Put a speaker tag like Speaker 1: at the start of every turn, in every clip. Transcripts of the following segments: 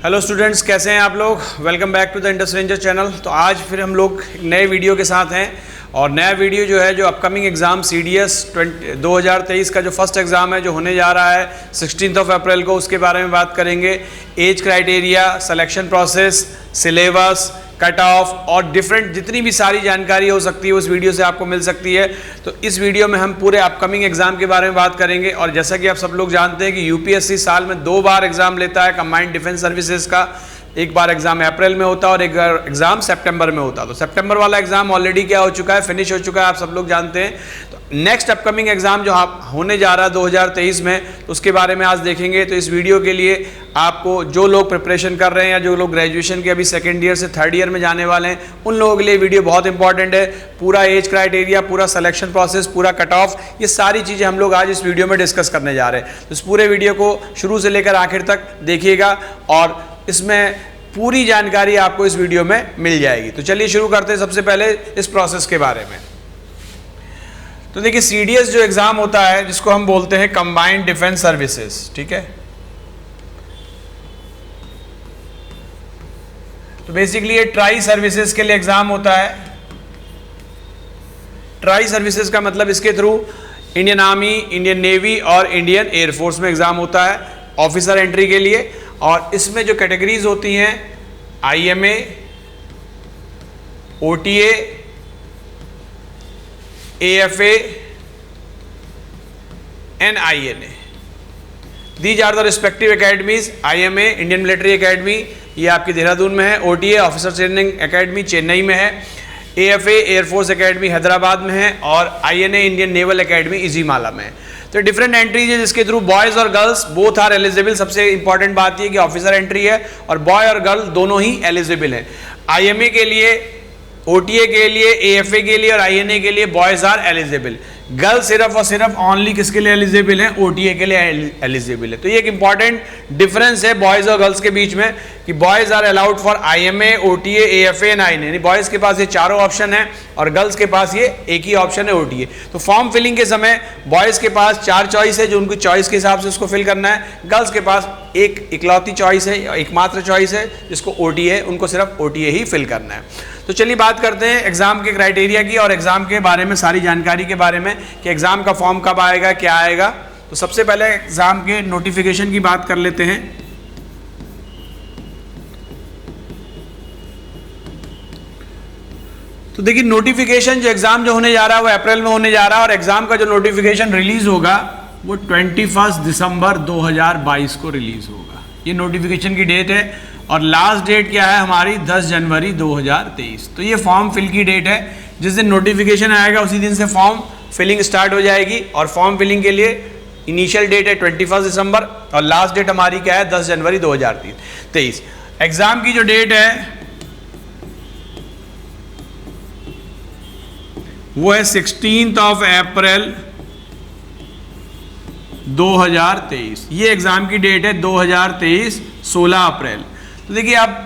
Speaker 1: Hello students, कैसे हैं आप लोग। Welcome back to the Indus ranger channel. तो आज फिर हम लोग एक नए वीडियो के साथ हैं और नया वीडियो जो है जो अपकमिंग एग्ज़ाम CDS 2023 का जो फर्स्ट एग्ज़ाम है जो होने जा रहा है 16 अप्रैल को, उसके बारे में बात करेंगे। Age criteria, selection process, syllabus, cut off और डिफरेंट जितनी भी सारी जानकारी हो सकती है उस वीडियो से आपको मिल सकती है। तो इस वीडियो में हम पूरे अपकमिंग एग्जाम के बारे में बात करेंगे। और जैसा कि आप सब लोग जानते हैं कि UPSC साल में 2 बार एग्जाम लेता है कंबाइंड डिफेंस सर्विसेज का। एक बार एग्जाम अप्रैल में होता है और एक बार एग्जाम सितंबर में होता है। तो सितंबर वाला एग्जाम ऑलरेडी क्या हो चुका है, फिनिश हो चुका है, आप सब लोग जानते हैं। तो नेक्स्ट अपकमिंग एग्जाम जो होने जा रहा है 2023 में, तो उसके बारे में आज देखेंगे। तो इस वीडियो के लिए आपको जो लोग प्रिपरेशन कर रहे हैं या जो लोग ग्रेजुएशन के अभी सेकेंड ईयर से थर्ड ईयर में जाने वाले हैं, उन लोगों के लिए वीडियो बहुत इंपॉर्टेंट है। पूरा एज क्राइटेरिया, पूरा सिलेक्शन प्रोसेस, पूरा कट ऑफ, ये सारी चीज़ें हम लोग आज इस वीडियो में डिस्कस करने जा रहे हैं। तो इस पूरे वीडियो को शुरू से लेकर आखिर तक देखिएगा और इसमें पूरी जानकारी आपको इस वीडियो में मिल जाएगी। तो चलिए शुरू करते हैं सबसे पहले इस प्रोसेस के बारे में। तो देखिए CDS जो एग्जाम होता है जिसको हम बोलते हैं कंबाइंड डिफेंस सर्विसेज, ठीक है। तो बेसिकली ये ट्राई सर्विसेज के लिए एग्जाम होता है। ट्राई सर्विसेज का मतलब इसके through Indian army, Indian navy और इंडियन एयरफोर्स में एग्जाम होता है ऑफिसर एंट्री के लिए। और इसमें जो कैटेगरीज होती हैं IMA, OTA, AFA and INA, these are the respective academies. IMA Indian military academy, ये आपकी देहरादून में है। OTA officer training academy Chennai में है। AFA एयरफोर्स एकेडमी हैदराबाद में है और INA इंडियन नेवल एकेडमी इजीमाला में है। तो डिफरेंट एंट्रीज है जिसके थ्रू बॉयज़ और गर्ल्स बोथ आर एलिजिबल। सबसे इंपॉर्टेंट बात ये कि ऑफिसर एंट्री है और बॉय और गर्ल दोनों ही एलिजिबल हैं। IMA के लिए, OTA के लिए, AFA के लिए और INA के लिए बॉयज़ आर एलिजिबल। गर्ल सिर्फ और सिर्फ ऑनली किसके लिए एलिजिबल है, OTA के लिए एलिजिबल है। तो ये एक इंपॉर्टेंट डिफरेंस है बॉयज़ और गर्ल्स के बीच में कि boys are allowed for IMA, OTA, AFA and INA। यानी बॉयज़ के पास ये चारों ऑप्शन है और गर्ल्स के पास ये एक ही ऑप्शन है, OTA। तो फॉर्म फिलिंग के समय बॉयज़ के पास 4 चॉइस है जो उनकी चॉइस के हिसाब से उसको फिल करना है। गर्ल्स के पास एक इकलौती चॉइस है, एकमात्र चॉइस है जिसको OTA है, उनको सिर्फ OTA ही फिल करना है। तो चलिए बात करते हैं एग्जाम के क्राइटेरिया की और एग्जाम के बारे में सारी जानकारी के बारे में कि एग्जाम का फॉर्म कब आएगा, क्या आएगा। तो सबसे पहले एग्जाम के नोटिफिकेशन की बात कर लेते हैं। तो देखिए नोटिफिकेशन जो एग्जाम जो होने जा रहा है वो अप्रैल में होने जा रहा है और एग्जाम का जो नोटिफिकेशन रिलीज होगा वो 21 दिसंबर 2022 को रिलीज होगा। ये नोटिफिकेशन की डेट है और लास्ट डेट क्या है हमारी 10 जनवरी 2023। तो ये फॉर्म फिल की डेट है। जिस दिन नोटिफिकेशन आएगा उसी दिन से फॉर्म फिलिंग स्टार्ट हो जाएगी और फॉर्म फिलिंग के लिए इनिशियल डेट है 21 दिसंबर और लास्ट डेट हमारी क्या है 10 जनवरी 2023। एग्जाम की जो डेट है वो है 16 अप्रैल 2023। ये एग्जाम की डेट है 2023 16 अप्रैल। तो देखिए आप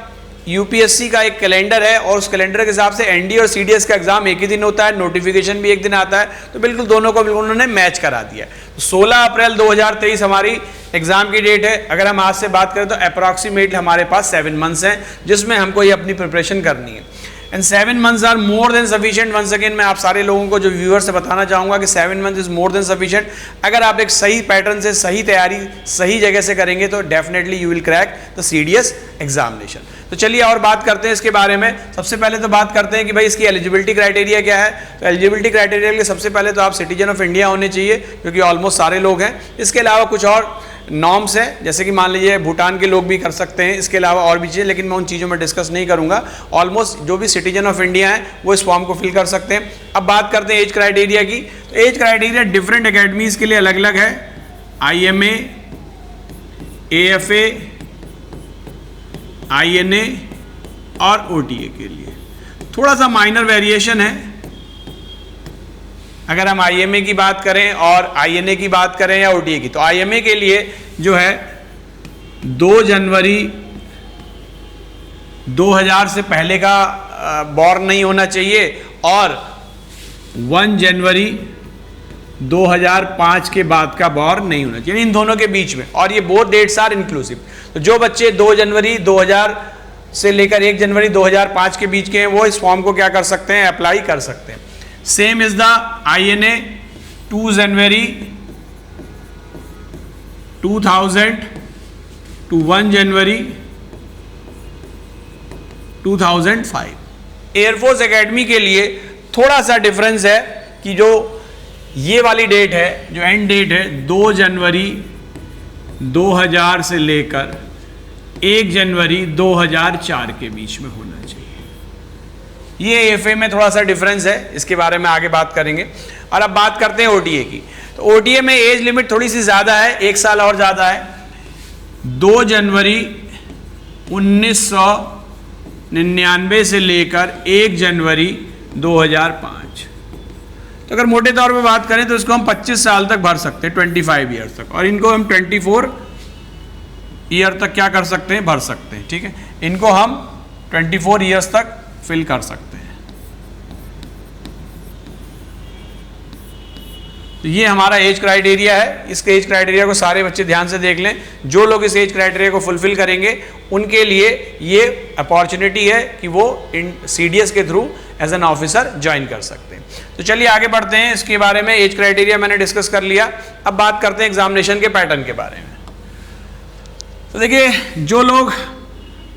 Speaker 1: UPSC का एक कैलेंडर है और उस कैलेंडर के हिसाब से ND और CDS का एग्जाम एक ही दिन होता है, नोटिफिकेशन भी एक दिन आता है। तो बिल्कुल दोनों को बिल्कुल उन्होंने मैच करा दिया। तो 16 अप्रैल 2023 हमारी एग्जाम की डेट है। अगर हम आज से बात करें तो अप्रॉक्सीमेटली हमारे पास 7 मंथ्स हैं जिसमें हमको ये अपनी प्रिपरेशन करनी है। And 7 months are more than sufficient. Once again मैं आप सारे लोगों को जो व्यूअर्स से बताना चाहूँगा कि 7 month is more than sufficient. अगर आप एक सही पैटर्न से, सही तैयारी, सही जगह से करेंगे तो definitely you will crack the CDS examination. तो चलिए और बात करते हैं इसके बारे में। सबसे पहले तो बात करते हैं कि भाई इसकी एलिजिबिलिटी क्राइटेरिया क्या है। तो एलिजिबिलिटी क्राइटेरिया के लिए सबसे पहले तो आप सिटीजन ऑफ इंडिया होने चाहिए क्योंकि ऑलमोस्ट सारे लोग हैं। इसके अलावा कुछ और नॉर्म्स हैं जैसे कि मान लीजिए भूटान के लोग भी कर सकते हैं। इसके अलावा और भी चीज़ें, लेकिन मैं उन चीज़ों में डिस्कस नहीं करूंगा। ऑलमोस्ट जो भी सिटीजन ऑफ इंडिया हैं वो इस फॉर्म को फिल कर सकते हैं। अब बात करते हैं एज क्राइटेरिया की। तो एज क्राइटेरिया डिफरेंट एकेडमीज़ के लिए अलग अलग है। IMA, AFA, INA और OTA के लिए थोड़ा सा माइनर वेरिएशन है। अगर हम IMA की बात करें और INA की बात करें या OTA की, तो IMA के लिए जो है 2 जनवरी 2000 से पहले का बॉर्न नहीं होना चाहिए और 1 जनवरी 2005 के बाद का बॉर्न नहीं होना चाहिए, इन दोनों के बीच में। और ये बोथ डेट्स आर इंक्लूसिव। तो जो बच्चे 2 जनवरी 2000 से लेकर 1 जनवरी 2005 के बीच के हैं वो इस फॉर्म को क्या कर सकते हैं, अप्लाई कर सकते हैं। Same is the INA 2 January 2000 to 1 January 2005। Air force academy के लिए थोड़ा सा डिफरेंस है कि जो ये वाली डेट है, जो एंड डेट है 2 जनवरी 2000 से लेकर 1 जनवरी 2004 के बीच में होना चाहिए। ये AFA में थोड़ा सा डिफरेंस है, इसके बारे में आगे बात करेंगे। और अब बात करते हैं OTA की। तो OTA में एज लिमिट थोड़ी सी ज़्यादा है, 1 साल और ज़्यादा है। 2 जनवरी 1999 से लेकर 1 जनवरी 2005। तो अगर मोटे तौर पे बात करें तो इसको हम 25 साल तक भर सकते हैं, 25 ईयर्स तक, और इनको हम 24 ईयर तक क्या कर सकते हैं, भर सकते हैं। ठीक है, इनको हम 24 ईयर्स तक फिल कर सकते हैं। तो ये हमारा एज क्राइटेरिया है। इस एज क्राइटेरिया को सारे बच्चे ध्यान से देख लें। जो लोग इस एज क्राइटेरिया को फुलफिल करेंगे उनके लिए ये अपॉर्चुनिटी है कि वो CDS के through as an officer join कर सकते हैं। तो चलिए आगे बढ़ते हैं। इसके बारे में एज क्राइटेरिया मैंने डिस्कस कर लिया। अब बात करते हैं एग्जामिनेशन के पैटर्न के बारे में। तो देखिए, जो लोग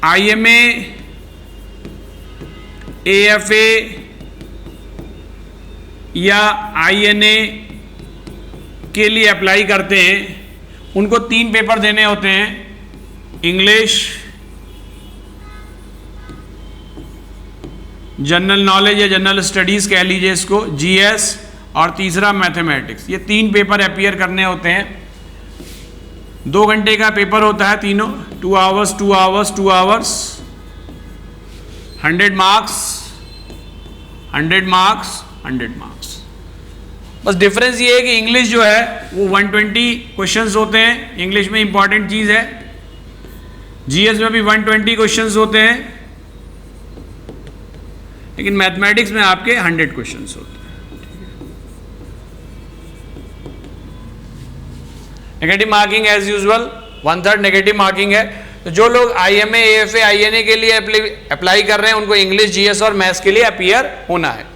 Speaker 1: IMA, AFA या INA के लिए अप्लाई करते हैं उनको 3 पेपर देने होते हैं, इंग्लिश, जनरल नॉलेज या जनरल स्टडीज़ कह लीजिए इसको, GS, और तीसरा मैथमेटिक्स। ये 3 पेपर अपीयर करने होते हैं। 2 घंटे का पेपर होता है तीनों, 2 hours 2 hours 2 hours, 100 marks 100 marks 100 marks. बस डिफरेंस ये है कि इंग्लिश जो है वो 120 क्वेश्चंस होते हैं, इंग्लिश में इंपॉर्टेंट चीज़ है। GS में भी 120 क्वेश्चंस होते हैं, लेकिन मैथमेटिक्स में आपके 100 क्वेश्चंस होते हैं। Negative marking as usual 1/3 negative marking है। तो जो लोग IMA, AFA, INA के लिए अप्लाई कर रहे हैं उनको इंग्लिश, GS और मैथ्स के लिए अपीयर होना है।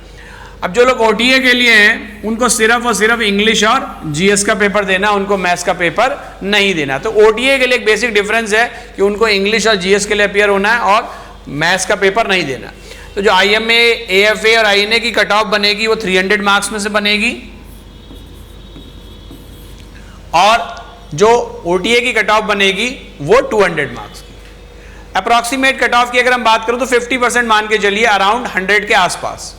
Speaker 1: अब जो लोग OTA के लिए हैं उनको सिर्फ और सिर्फ इंग्लिश और GS का पेपर देना, उनको मैथ्स का पेपर नहीं देना। तो OTA के लिए एक बेसिक डिफरेंस है कि उनको इंग्लिश और GS के लिए अपीयर होना है और मैथ्स का पेपर नहीं देना। तो जो IMA, AFA और INA की कट ऑफ बनेगी वो 300 मार्क्स में से बनेगी, और जो OTA की कट ऑफ बनेगी वो 200 मार्क्स की। अप्रॉक्सीमेट कट ऑफ की अगर हम बात करें तो 50% मान के चलिए, अराउंड 100 के आसपास।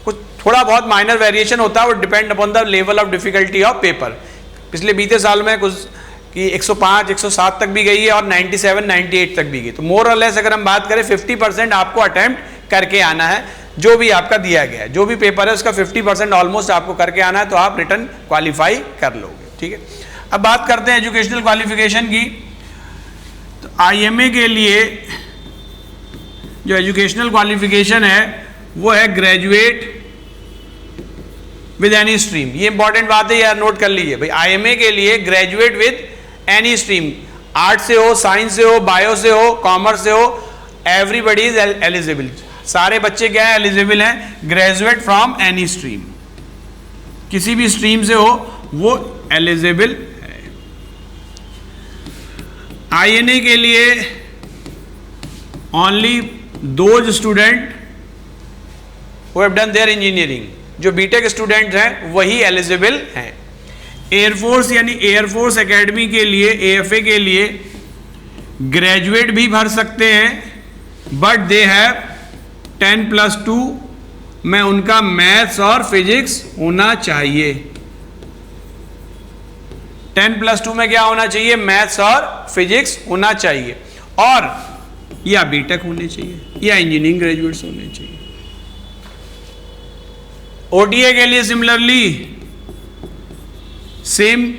Speaker 1: कुछ थोड़ा बहुत माइनर वेरिएशन होता है, वो depend upon the level of difficulty of paper. पिछले बीते साल में कुछ कि 105, 107 तक भी गई है और 97, 98 तक भी गई। तो मोर और लेस अगर हम बात करें 50% आपको अटेम्प्ट करके आना है, जो भी आपका दिया गया है, जो भी पेपर है उसका 50% ऑलमोस्ट आपको करके आना है, तो आप रिटर्न क्वालिफाई कर लोगे। ठीक है, अब बात करते हैं एजुकेशनल क्वालिफिकेशन की। तो IMA के लिए जो एजुकेशनल क्वालिफिकेशन है वो है ग्रेजुएट विद एनी स्ट्रीम। ये इंपॉर्टेंट बात है यार, नोट कर लीजिए भाई। IMA के लिए graduate with any stream, art से हो, साइंस से हो, बायो से हो, कॉमर्स से हो, एवरीबडी इज एलिजिबल। सारे बच्चे क्या है, एलिजिबल हैं, ग्रेजुएट फ्रॉम एनी स्ट्रीम, किसी भी स्ट्रीम से हो वो एलिजिबल है। INA के लिए only those student who have done their engineering, जो बीटेक स्टूडेंट हैं वही एलिजिबल हैं। एयरफोर्स यानी एयरफोर्स एकेडमी के लिए, AFA के लिए ग्रेजुएट भी भर सकते हैं, बट दे हैव 10+2 में उनका मैथ्स और फिजिक्स होना चाहिए। 10+2 में क्या होना चाहिए, मैथ्स और फिजिक्स होना चाहिए, और या बीटेक होने चाहिए या इंजीनियरिंग ग्रेजुएट्स होने चाहिए। OTA के लिए similarly same,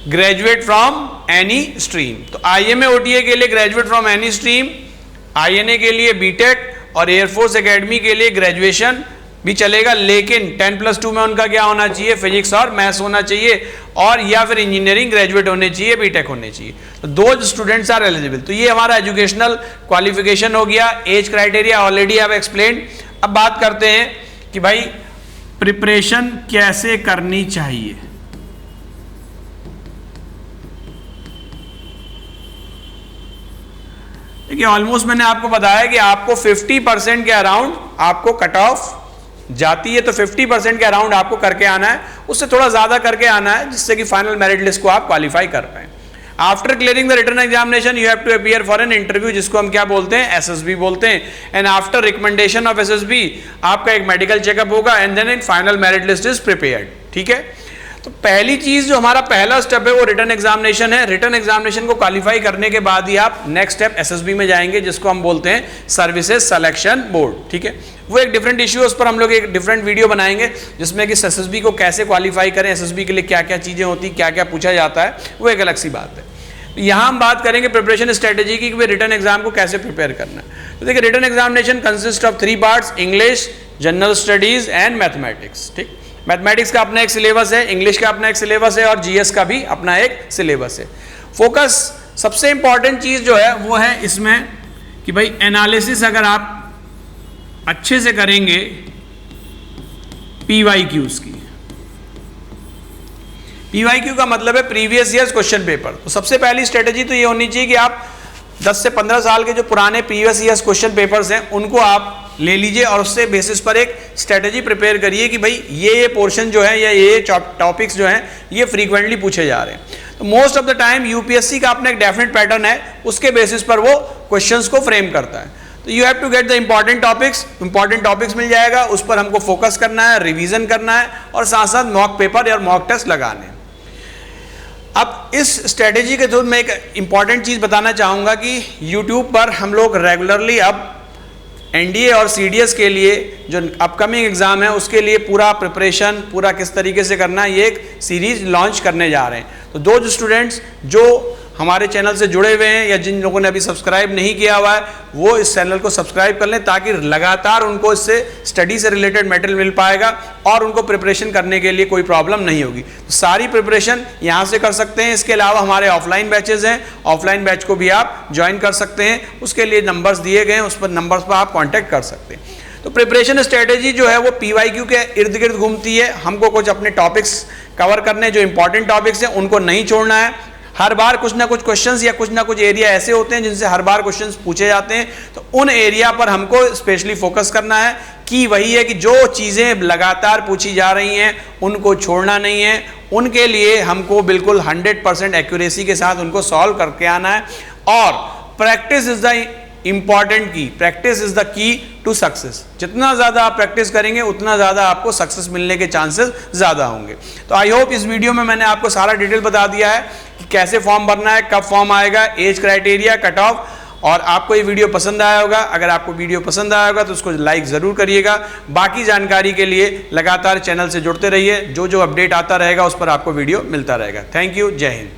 Speaker 1: graduate from any stream. तो IMA OTA के लिए graduate from any stream, INA के लिए बीटेक और एयरफोर्स एकेडमी के लिए ग्रेजुएशन भी चलेगा, लेकिन 10+2 में उनका क्या होना चाहिए, फिजिक्स और मैथ्स होना चाहिए, और या फिर इंजीनियरिंग ग्रेजुएट होने चाहिए, बीटेक होने चाहिए। तो दो स्टूडेंट्स आर एलिजिबल। तो ये हमारा एजुकेशनल क्वालिफिकेशन हो गया, age criteria already I have explained. अब बात करते हैं कि भाई प्रिपरेशन कैसे करनी चाहिए। देखिए ऑलमोस्ट मैंने आपको बताया कि आपको 50% के अराउंड आपको कट ऑफ जाती है, तो 50% के अराउंड आपको करके आना है, उससे थोड़ा ज्यादा करके आना है, जिससे कि फाइनल मेरिट लिस्ट को आप क्वालिफाई कर पाए। After clearing the written examination you have to appear for an interview, जिसको हम क्या बोलते हैं, एसएसबी बोलते हैं। And after recommendation of SSB आपका एक मेडिकल चेकअप होगा, and then in final merit list is prepared. ठीक है, तो पहली चीज जो हमारा पहला स्टेप है वो रिटन एग्जामिनेशन है। रिटन एग्जामिनेशन को क्वालिफाई करने के बाद ही आप नेक्स्ट स्टेप एसएसबी में जाएंगे, जिसको हम बोलते हैं सर्विसेज सिलेक्शन बोर्ड। ठीक है, वो एक डिफरेंट इश्यू है, उस पर हम लोग एक डिफरेंट वीडियो बनाएंगे, जिसमें कि एसएसबी को कैसे क्वालिफाई करें, एसएसबी के लिए क्या क्या चीजें होती, क्या क्या पूछा जाता है, वो एक अलग सी बात है। यहाँ हम बात करेंगे प्रिपरेशन स्ट्रेटेजी की, कि रिटन एग्जाम को कैसे प्रिपेयर करना है। तो देखिए written examination consist of 3 parts, English, general studies and mathematics. ठीक, मैथमेटिक्स का अपना एक सिलेबस है, इंग्लिश का अपना एक सिलेबस है, और जीएस का भी अपना एक सिलेबस है। फोकस सबसे इंपॉर्टेंट चीज जो है वो है इसमें कि भाई एनालिसिस अगर आप अच्छे से करेंगे पीवाईक्यूज की। पीवाईक्यू का मतलब है प्रीवियस ईयर्स क्वेश्चन पेपर। तो सबसे पहली स्ट्रेटेजी तो ये होनी चाहिए कि आप 10 से 15 साल के जो पुराने प्रीवियस ईयर्स क्वेश्चन पेपर्स हैं उनको आप ले लीजिए, और उससे बेसिस पर एक स्ट्रेटेजी प्रिपेयर करिए कि भाई ये पोर्शन जो है या ये टॉपिक्स जो हैं ये फ्रीक्वेंटली पूछे जा रहे हैं। तो most of the time UPSC का अपना एक डेफिनेट पैटर्न है, उसके बेसिस पर वो क्वेश्चंस को फ्रेम करता है। तो you have to get the important topics मिल जाएगा, उस पर हमको फोकस करना है, रिवीजन करना है, और साथ साथ मॉक पेपर या मॉक टेस्ट लगाने हैं। अब इस स्ट्रेटेजी के थ्रू मैं एक इंपॉर्टेंट चीज बताना चाहूंगा कि यूट्यूब पर हम लोग रेगुलरली अब एनडीए और सीडीएस के लिए जो अपकमिंग एग्जाम है उसके लिए पूरा प्रिपरेशन पूरा किस तरीके से करना है, ये एक सीरीज लॉन्च करने जा रहे हैं। तो दो स्टूडेंट्स जो हमारे चैनल से जुड़े हुए हैं या जिन लोगों ने अभी सब्सक्राइब नहीं किया हुआ है वो इस चैनल को सब्सक्राइब कर लें, ताकि लगातार उनको इससे स्टडी से रिलेटेड मटेरियल मिल पाएगा और उनको प्रिपरेशन करने के लिए कोई प्रॉब्लम नहीं होगी। तो सारी प्रिपरेशन यहाँ से कर सकते हैं। इसके अलावा हमारे ऑफलाइन बैचेज हैं, ऑफलाइन बैच को भी आप ज्वाइन कर सकते हैं, उसके लिए नंबर्स दिए गए हैं, उस पर नंबर्स पर आप कॉन्टैक्ट कर सकते हैं। तो प्रिपरेशन स्ट्रेटेजी जो है वो पीवाईक्यू के इर्द गिर्द घूमती है। हमको कुछ अपने टॉपिक्स कवर करने, जो इंपॉर्टेंट टॉपिक्स हैं उनको नहीं छोड़ना है। हर बार कुछ ना कुछ क्वेश्चंस या कुछ ना कुछ एरिया ऐसे होते हैं जिनसे हर बार क्वेश्चंस पूछे जाते हैं, तो उन एरिया पर हमको स्पेशली फोकस करना है। कि वही है कि जो चीज़ें लगातार पूछी जा रही हैं उनको छोड़ना नहीं है, उनके लिए हमको बिल्कुल 100% एक्यूरेसी के साथ उनको सॉल्व करके आना है। और practice is the important key, practice is the key to success. जितना ज़्यादा आप प्रैक्टिस करेंगे उतना ज़्यादा आपको सक्सेस मिलने के चांसेस ज़्यादा होंगे। तो आई होप इस वीडियो में मैंने आपको सारा डिटेल बता दिया है कि कैसे फॉर्म भरना है, कब फॉर्म आएगा, एज क्राइटेरिया, कट ऑफ, और आपको ये वीडियो पसंद आया होगा। अगर आपको वीडियो पसंद आया होगा तो उसको लाइक ज़रूर करिएगा। बाकी जानकारी के लिए लगातार चैनल से जुड़ते रहिए, जो जो अपडेट आता रहेगा उस पर आपको वीडियो मिलता रहेगा। थैंक यू, जय हिंद।